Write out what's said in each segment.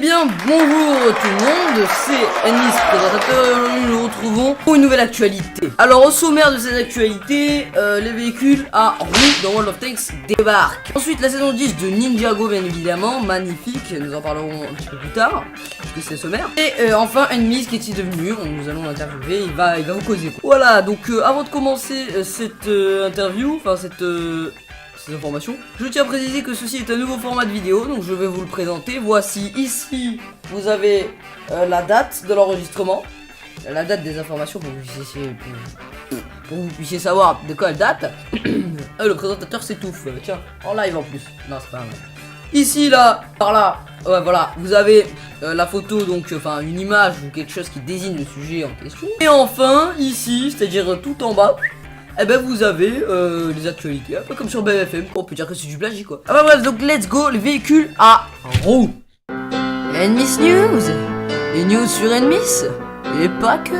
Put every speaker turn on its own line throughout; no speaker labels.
bien, bonjour tout le monde, c'est Ennis, présentateur, et aujourd'hui nous nous retrouvons pour une nouvelle actualité. Alors au sommaire de cette actualité, les véhicules à roues dans World of Tanks débarquent. Ensuite la saison 10 de Ninjago bien évidemment, magnifique, nous en parlerons un petit peu plus tard, puisque c'est le sommaire. Et enfin Ennis qui est-il devenu, nous allons l'interviewer, il va vous causer. Voilà, donc avant de commencer cette interview, enfin ces informations, je tiens à préciser que ceci est un nouveau format de vidéo, donc je vais vous le présenter. Voici ici, vous avez la date de l'enregistrement, la date des informations pour que vous puissiez savoir de quoi elle date. Le présentateur s'étouffe, tiens, en live en plus. Non, c'est pas vrai. Ici, là, par là, ouais, voilà, vous avez la photo, donc, enfin, une image ou quelque chose qui désigne le sujet en question. Et enfin, ici, c'est-à-dire tout en bas, eh ben vous avez les actualités, un peu comme sur BFM. On peut dire que c'est du plagiat quoi. Ah bah bref, donc let's go, les véhicules à roues. Ennis News. Les news sur Ennis. Et pas que.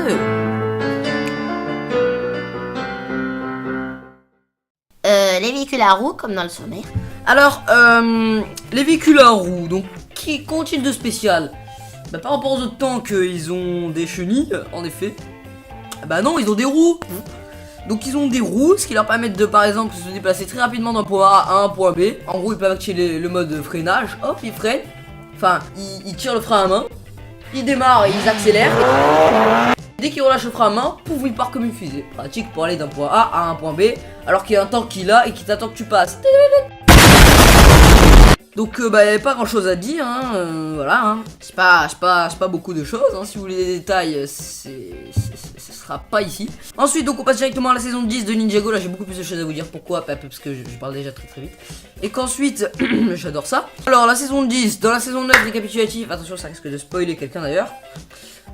Les véhicules à roues comme dans le sommaire.
Alors, les véhicules à roues, donc qu'ont-ils de spécial? Bah par rapport aux autres tanks, ils ont des chenilles, en effet. Bah non, ils ont des roues. Donc ils ont des roues, ce qui leur permet de par exemple se déplacer très rapidement d'un point A à un point B. En gros ils peuvent activer le mode freinage, hop ils freinent. Enfin ils tirent le frein à main, ils démarrent et ils accélèrent. Dès qu'ils relâchent le frein à main, pouf il part comme une fusée. Pratique pour aller d'un point A à un point B, alors qu'il y a un tank qui est là et qui t'attend que tu passes. Donc bah y a pas grand chose à dire hein, voilà hein. C'est pas beaucoup de choses hein. Si vous voulez des détails ce sera pas ici. Ensuite donc on passe directement à la saison 10 de Ninjago. Là j'ai beaucoup plus de choses à vous dire. Pourquoi? Parce que je parle déjà très vite. Et qu'ensuite j'adore ça. Alors la saison 10, dans la saison 9 récapitulatif, attention ça risque de spoiler quelqu'un d'ailleurs.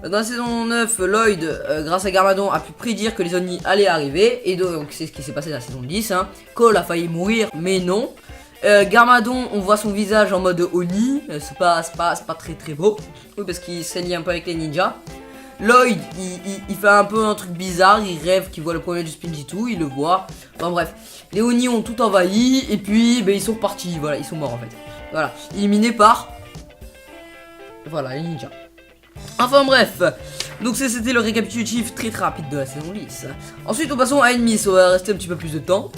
Dans la saison 9, Lloyd, grâce à Garmadon, a pu prédire que les Oni allaient arriver. Et donc c'est ce qui s'est passé dans la saison 10 hein. Cole a failli mourir mais non. Garmadon, on voit son visage en mode Oni, c'est pas très beau, oui, parce qu'il s'allie un peu avec les ninjas. Lloyd, il fait un peu un truc bizarre, il rêve qu'il voit le premier du Spinjitzu, il le voit. Enfin bref, les Oni ont tout envahi, et puis ben, ils sont repartis, voilà, ils sont morts en fait. Voilà, éliminés par... Voilà, les ninjas. Enfin bref, donc c'était le récapitulatif très rapide de la saison 10. Ensuite, passons à Ennis, on va rester un petit peu plus de temps.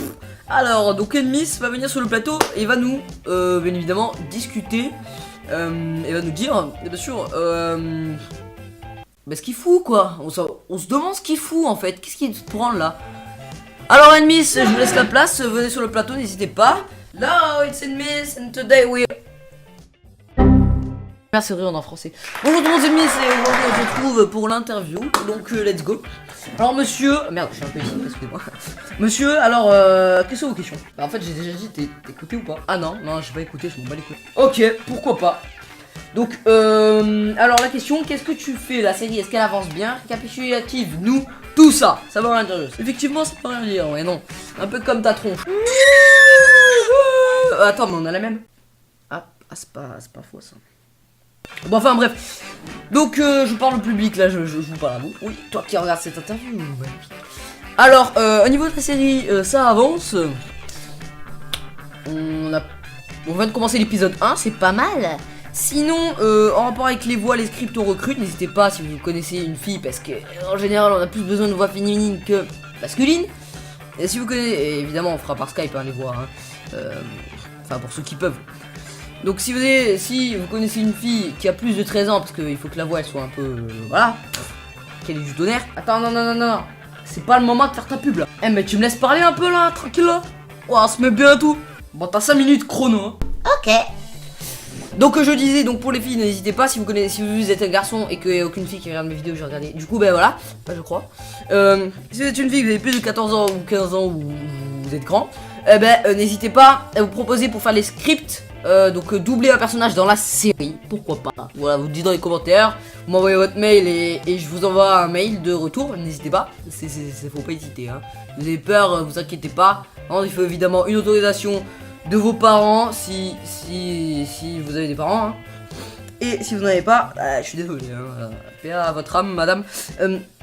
Alors, donc Ennis va venir sur le plateau et va nous, bien évidemment, discuter. Et va nous dire, bien sûr, bah, ce qu'il fout quoi. On se demande ce qu'il fout en fait. Qu'est-ce qu'il prend là? Alors Ennis, je vous laisse la place, venez sur le plateau, n'hésitez pas. Hello, it's Ennis and today we... Merci rire en français. Bonjour tout le monde, c'est Ennis et aujourd'hui on se retrouve pour l'interview. Donc let's go. Alors monsieur... Merde, je suis un peu ici, excusez-moi. Monsieur, alors, quelles sont vos questions? Bah, en fait, j'ai déjà dit, t'es écouté ou pas? Ah non, j'ai pas écouté, je m'en bats les couilles. Ok, pourquoi pas. Donc, alors la question, qu'est-ce que tu fais? La série, est-ce qu'elle avance bien? Récapitulative, nous, tout ça, ça va rien dire. Effectivement, ça peut rien dire, ouais, non. Un peu comme ta tronche. Attends, mais on a la même. Ah c'est pas faux ça. Bon enfin bref. Donc je parle au public là, je vous parle à vous. Oui, toi qui regardes cette interview. Ouais. Alors au niveau de la série, ça avance. On vient de commencer l'épisode 1, c'est pas mal. Sinon, en rapport avec les voix, les scripts on recrute, n'hésitez pas si vous connaissez une fille, parce que en général on a plus besoin de voix féminines que masculines. Et si vous connaissez, évidemment on fera par Skype hein, les voix. Hein. Enfin pour ceux qui peuvent. Donc si vous connaissez une fille qui a plus de 13 ans, parce qu'il faut que la voix elle soit un peu... voilà. Qu'elle ait du tonnerre. Attends, non. C'est pas le moment de faire ta pub là. Eh mais tu me laisses parler un peu là, tranquille là. Oh, on se met bien tout. Bon t'as 5 minutes chrono hein.
Ok.
Donc je disais, donc pour les filles, n'hésitez pas si vous êtes un garçon et qu'il n'y a aucune fille qui regarde mes vidéos, j'ai regardé. Du coup ben voilà, je crois. Si vous êtes une fille, vous avez plus de 14 ans ou 15 ans ou vous êtes grand, n'hésitez pas à vous proposer pour faire les scripts. Donc doubler un personnage dans la série, pourquoi pas. Voilà, vous dites dans les commentaires, vous m'envoyez votre mail et je vous envoie un mail de retour, n'hésitez pas, faut pas hésiter hein. Vous avez peur, vous inquiétez pas. Non, il faut évidemment une autorisation de vos parents si vous avez des parents hein. Et si vous n'en avez pas, je suis désolé hein. Paix à votre âme madame.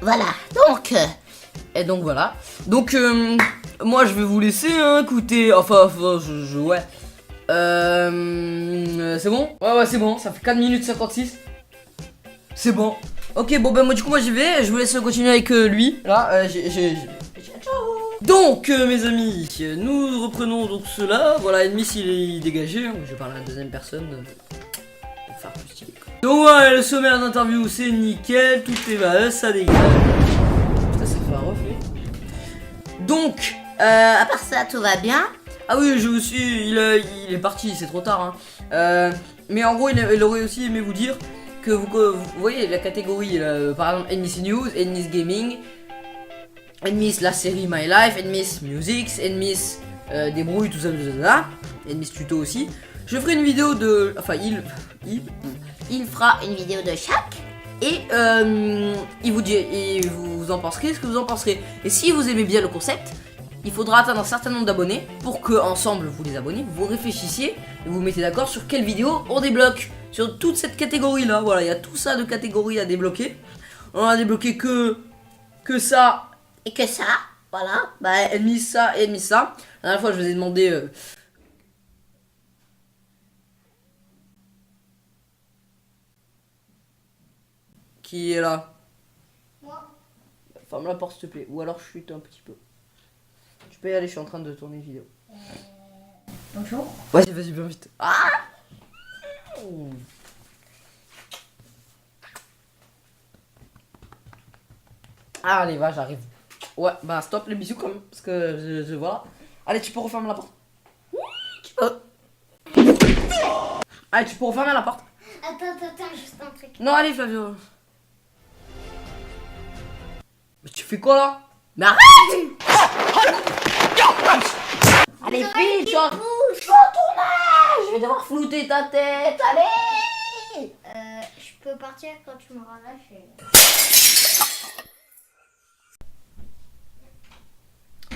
Voilà, donc
et donc voilà. Donc moi je vais vous laisser hein, écouter, enfin ouais. C'est bon? Ouais, c'est bon, ça fait 4 minutes 56. C'est bon. Ok, bon, ben moi du coup, moi j'y vais. Je vous laisse continuer avec lui. Là, ciao. Donc, mes amis, nous reprenons donc cela. Voilà, Ennemi s'il est dégagé. Je parle à la deuxième personne pour faire plus stylé. Donc, voilà, le sommaire d'interview, c'est nickel. Tout est valable, ça dégage. Ça, c'est fait un reflet. Donc,
À part ça, tout va bien.
ah oui, je vous suis, il est parti, c'est trop tard. Hein. Mais en gros, il aurait aussi aimé vous dire que vous voyez la catégorie, là, par exemple, Ennis News, Ennis Gaming, Ennis la série My Life, Ennis Music, Ennis des brouilles, tout ça, Ennis Tuto aussi. Je ferai une vidéo de. Enfin,
Il fera une vidéo de chaque.
Et il vous dit, et vous en penserez ce que vous en penserez. Et si vous aimez bien le concept, il faudra atteindre un certain nombre d'abonnés pour que ensemble vous les abonnez, vous réfléchissiez et vous mettez d'accord sur quelle vidéo on débloque sur toute cette catégorie là. Voilà, il y a tout ça de catégories à débloquer. On a débloqué que ça
Et que ça, voilà.
bah Ennemi ça et Ennemi ça. La dernière fois je vous ai demandé qui est là.
Moi.
Ferme la porte s'il te plaît, ou alors chute un petit peu. Tu peux y aller, je suis en train de tourner une vidéo.
Bonjour.
Vas-y, bien vite. Ah allez, va, j'arrive. Ouais, bah stop les bisous quand même, parce que je vois. Allez, tu peux refermer la porte.
Tu peux.
Allez, tu peux refermer la porte.
Attends, juste un truc.
Non, allez, Flavio. Mais tu fais quoi là? Mais arrête! Allez, vite, je suis en tournage! Je vais devoir flouter ta tête, allez!
Je peux partir quand tu me relâches.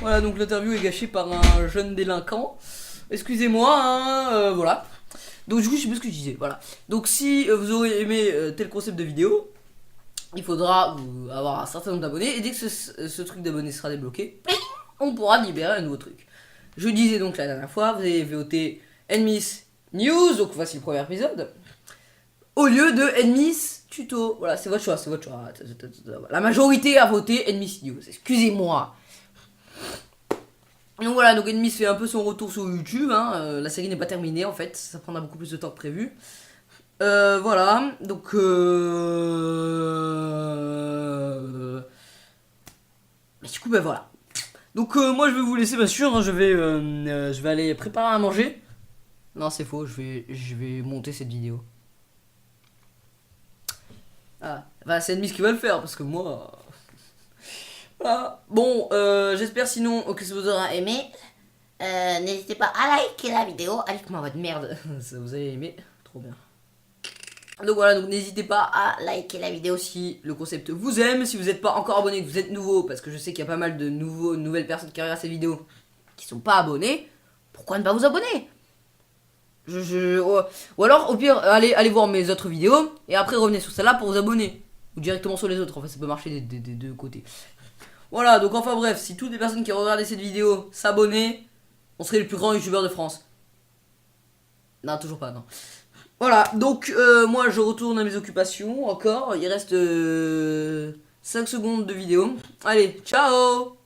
Voilà, donc l'interview est gâchée par un jeune délinquant. Excusez-moi, hein, voilà. Donc du coup, je sais plus ce que je disais, voilà. Donc si vous aurez aimé tel concept de vidéo, il faudra avoir un certain nombre d'abonnés. Et dès que ce truc d'abonnés sera débloqué, on pourra libérer un nouveau truc. Je disais donc la dernière fois, vous avez voté Ennis News, donc voici le premier épisode, au lieu de Ennis Tuto. Voilà, c'est votre choix, c'est votre choix. La majorité a voté Ennis News, excusez-moi. Donc voilà, donc Ennis fait un peu son retour sur YouTube, hein. La série n'est pas terminée en fait, ça prendra beaucoup plus de temps que prévu. Voilà, donc du coup, ben voilà. Donc moi je vais vous laisser bien sûr, hein, je vais aller préparer à manger. Non c'est faux, je vais monter cette vidéo. Ah, bah c'est Ennis qui va le faire parce que moi... Voilà. Bon, j'espère sinon que ça vous aura aimé.
N'hésitez pas à liker la vidéo. Allez,
Comment votre merde, ça vous avez aimé, trop bien. Donc voilà, donc n'hésitez pas à liker la vidéo si le concept vous aime. Si vous n'êtes pas encore abonné, que vous êtes nouveau, parce que je sais qu'il y a pas mal de nouvelles personnes qui regardent cette vidéo qui sont pas abonnés, pourquoi ne pas vous abonner? Ou alors au pire, allez voir mes autres vidéos et après revenez sur celle-là pour vous abonner. Ou directement sur les autres, enfin ça peut marcher des deux côtés. Voilà, donc enfin bref, si toutes les personnes qui regardaient cette vidéo s'abonnaient, on serait les plus grands youtubeurs de France. Non, toujours pas, non. Voilà, donc moi je retourne à mes occupations encore. Il reste 5 secondes de vidéo. Allez, ciao!